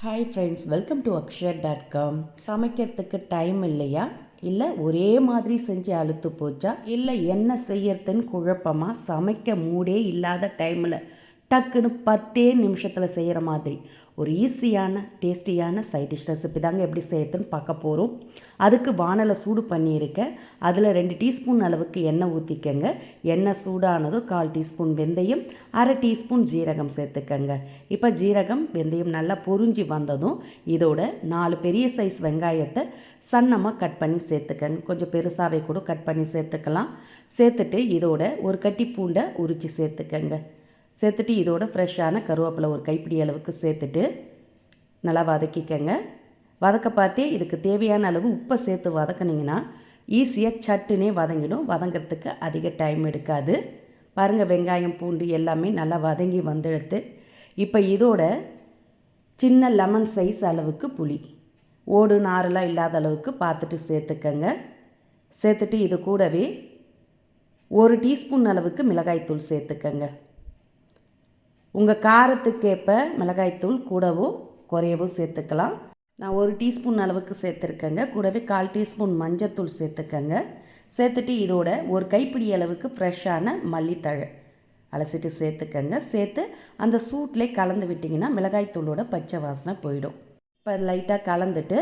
Hi friends, welcome to அக்ஷர்.com. சமைக்கிறதுக்கு time இல்லையா, இல்லை ஒரே மாதிரி செஞ்சு அழுத்து போச்சா, இல்லை என்ன செய்யறதுன்னு குழப்பமாக, சமைக்க மூடே இல்லாத டைமில் டக்குன்னு 10 நிமிஷத்தில் செய்கிற மாதிரி ஒரு ஈஸியான டேஸ்டியான சைட் டிஷ் ரெசிபி தாங்க எப்படி செய்யறதுன்னு பார்க்க போகிறோம். அதுக்கு வானலை சூடு பண்ணியிருக்கேன். அதில் 2 டீஸ்பூன் அளவுக்கு எண்ணெய் ஊற்றிக்கங்க. எண்ணெய் சூடானதும் 1/4 டீஸ்பூன் வெந்தயம், 1/2 டீஸ்பூன் ஜீரகம் சேர்த்துக்கங்க. இப்போ ஜீரகம் வெந்தயம் நல்லா பொரிஞ்சு வந்ததும் இதோட 4 பெரிய சைஸ் வெங்காயத்தை சன்னமாக கட் பண்ணி சேர்த்துக்கங்க. கொஞ்சம் பெருசாகவே கூட கட் பண்ணி சேர்த்துக்கலாம். சேர்த்துட்டு இதோட ஒரு கட்டி பூண்டை உரித்து சேர்த்துக்கங்க. சேர்த்துட்டு இதோட ஃப்ரெஷ்ஷான கருவேப்பிலை ஒரு கைப்பிடி அளவுக்கு சேர்த்துட்டு நல்லா வதக்கிக்கங்க. வதக்க பார்த்தே இதுக்கு தேவையான அளவு உப்பை சேர்த்து வதக்கினீங்கன்னா ஈஸியாக சட்டுனே வதங்கிடும். வதங்கிறதுக்கு அதிக டைம் எடுக்காது. பாருங்கள், வெங்காயம் பூண்டு எல்லாமே நல்லா வதங்கி வந்துடுத்து. இப்போ இதோட சின்ன லெமன் சைஸ் அளவுக்கு புளி, ஓடு நாரெலாம் இல்லாத அளவுக்கு பார்த்துட்டு சேர்த்துக்கங்க. சேர்த்துட்டு இது கூடவே 1 டீஸ்பூன் அளவுக்கு மிளகாய்த்தூள் சேர்த்துக்கங்க. உங்கள் காரத்துக்கேற்ப மிளகாய்த்தூள் கூடவோ குறையவோ சேர்த்துக்கலாம். நான் 1 டீஸ்பூன் அளவுக்கு சேர்த்துருக்கேங்க. கூடவே 1/4 டீஸ்பூன் மஞ்சத்தூள் சேர்த்துக்கங்க. சேர்த்துட்டு இதோட ஒரு கைப்பிடி அளவுக்கு ஃப்ரெஷ்ஷான மல்லித்தழை அலசிட்டு சேர்த்துக்கங்க. சேர்த்து அந்த சூட்லேயே கலந்து விட்டிங்கன்னா மிளகாய்த்தூளோட பச்சை வாசனை போயிடும். இப்போ லைட்டாக கலந்துட்டு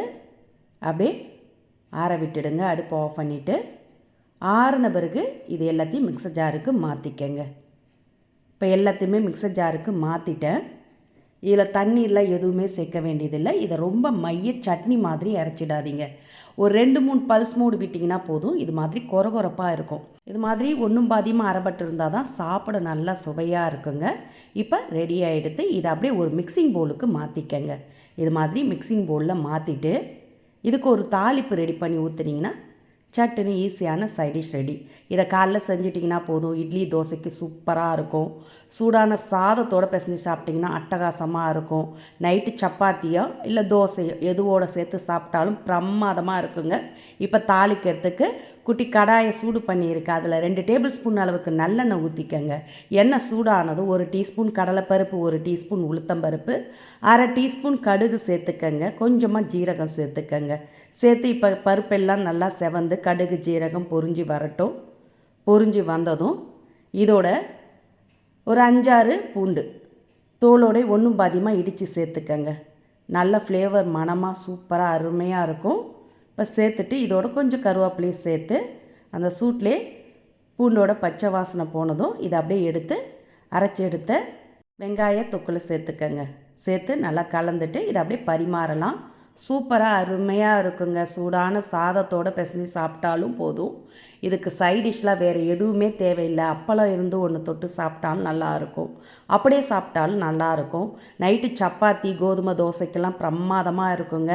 அப்படியே ஆற விட்டுடுங்க. அடுப்பு ஆஃப் பண்ணிவிட்டு ஆறின பிறகு இது எல்லாத்தையும் மிக்ஸர் ஜாருக்கு மாற்றிக்கங்க. இப்போ எல்லாத்தையுமே மிக்ஸர் ஜாருக்கு மாற்றிட்டேன். இதில் தண்ணீர்லாம் எதுவுமே சேர்க்க வேண்டியதில்லை. இதை ரொம்ப மைய சட்னி மாதிரி அரைச்சிடாதீங்க. ஒரு 2-3 பல்ஸ் மூடு விட்டிங்கன்னா போதும். இது மாதிரி கொரகொரப்பாக இருக்கும். இது மாதிரி ஒன்றும் பாதியமாக அரைப்பட்டு இருந்தால் தான் சாப்பிட நல்லா சுவையாக இருக்குங்க. இப்போ ரெடி ஆகிடுது. இதை அப்படியே ஒரு மிக்சிங் பவுலுக்கு மாற்றிக்கங்க. இது மாதிரி மிக்சிங் பவுலில் மாற்றிட்டு இதுக்கு ஒரு தாளிப்பு ரெடி பண்ணி ஊற்றுனீங்கன்னா சட்டுன்னு ஈஸியான சைடிஷ் ரெடி. இதை காலைல செஞ்சிட்டிங்கன்னா போதும். இட்லி தோசைக்கு சூப்பராக இருக்கும். சூடான சாதத்தோடு பிசைஞ்சு சாப்பிட்டிங்கன்னா அட்டகாசமாக இருக்கும். நைட்டு சப்பாத்தியோ இல்லை தோசையோ எதுவோடு சேர்த்து சாப்பிட்டாலும் பிரமாதமாக இருக்குங்க. இப்போ தாளிக்கிறதுக்கு குட்டி கடாயை சூடு பண்ணியிருக்கு. அதில் 2 டேபிள் ஸ்பூன் அளவுக்கு நல்லெண்ணெய் ஊற்றிக்கங்க. எண்ணெய் சூடானதும் 1 டீஸ்பூன் கடலைப்பருப்பு, 1 டீஸ்பூன் உளுத்தம்பருப்பு, 1/2 டீஸ்பூன் கடுகு சேர்த்துக்கங்க. கொஞ்சமாக ஜீரகம் சேர்த்துக்கங்க. சேர்த்து இப்போ பருப்பெல்லாம் நல்லா செவந்து கடுகு ஜீரகம் பொரிஞ்சு வரட்டும். பொரிஞ்சு வந்ததும் இதோட ஒரு 5-6 பூண்டு தோலோட ஒன்றும் பாதியமாக இடித்து சேர்த்துக்கங்க. நல்ல ஃப்ளேவர் மணமாக சூப்பராக அருமையாக இருக்கும். இப்போ சேர்த்துட்டு இதோட கொஞ்சம் கருவேப்பிலையும் சேர்த்து அந்த சூட்லேயே பூண்டோட பச்சை வாசனை போனதும் இதை அப்படியே எடுத்து அரைச்சி எடுத்த வெங்காய தொக்குல சேர்த்துக்கங்க. சேர்த்து நல்லா கலந்துட்டு இதை அப்படியே பரிமாறலாம். சூப்பராக அருமையாக இருக்குங்க. சூடான சாதத்தோடு பிசைஞ்சு சாப்பிட்டாலும் போதும். இதுக்கு சைட் டிஷ்லாம் வேறு எதுவுமே தேவையில்லை. அப்பளம் இருந்து ஒன்று தொட்டு சாப்பிட்டாலும் நல்லாயிருக்கும். அப்படியே சாப்பிட்டாலும் நல்லாயிருக்கும். நைட்டு சப்பாத்தி கோதுமை தோசைக்கெல்லாம் பிரமாதமாக இருக்குங்க.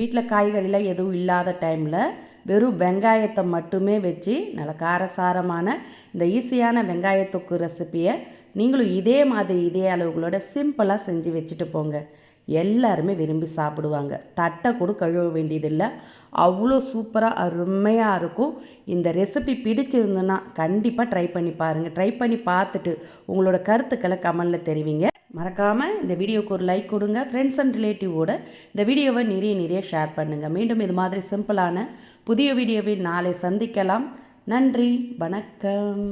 வீட்டில் காய்கறிலாம் எதுவும் இல்லாத டைமில் வெறும் வெங்காயத்தை மட்டுமே வச்சு நல்ல காரசாரமான இந்த ஈஸியான வெங்காயத்தொக்கு ரெசிப்பியை நீங்களும் இதே மாதிரி இதே அளவுகளோட சிம்பிளாக செஞ்சு வச்சுட்டு போங்க. எல்லாருமே விரும்பி சாப்பிடுவாங்க. தட்டை கூட கழுவ வேண்டியதில்லை. அவ்வளோ சூப்பராக அருமையாக இருக்கும். இந்த ரெசிபி பிடிச்சிருந்துன்னா கண்டிப்பாக ட்ரை பண்ணி பாருங்கள். ட்ரை பண்ணி பார்த்துட்டு உங்களோட கருத்துக்களை கமெண்டில் தெரிவிங்க. மறக்காமல் இந்த வீடியோவுக்கு ஒரு லைக் கொடுங்க. ஃப்ரெண்ட்ஸ் அண்ட் ரிலேட்டிவோட இந்த வீடியோவை நிறைய ஷேர் பண்ணுங்கள். மீண்டும் இது மாதிரி சிம்பிளான புதிய வீடியோவில் நாளை சந்திக்கலாம். நன்றி, வணக்கம்.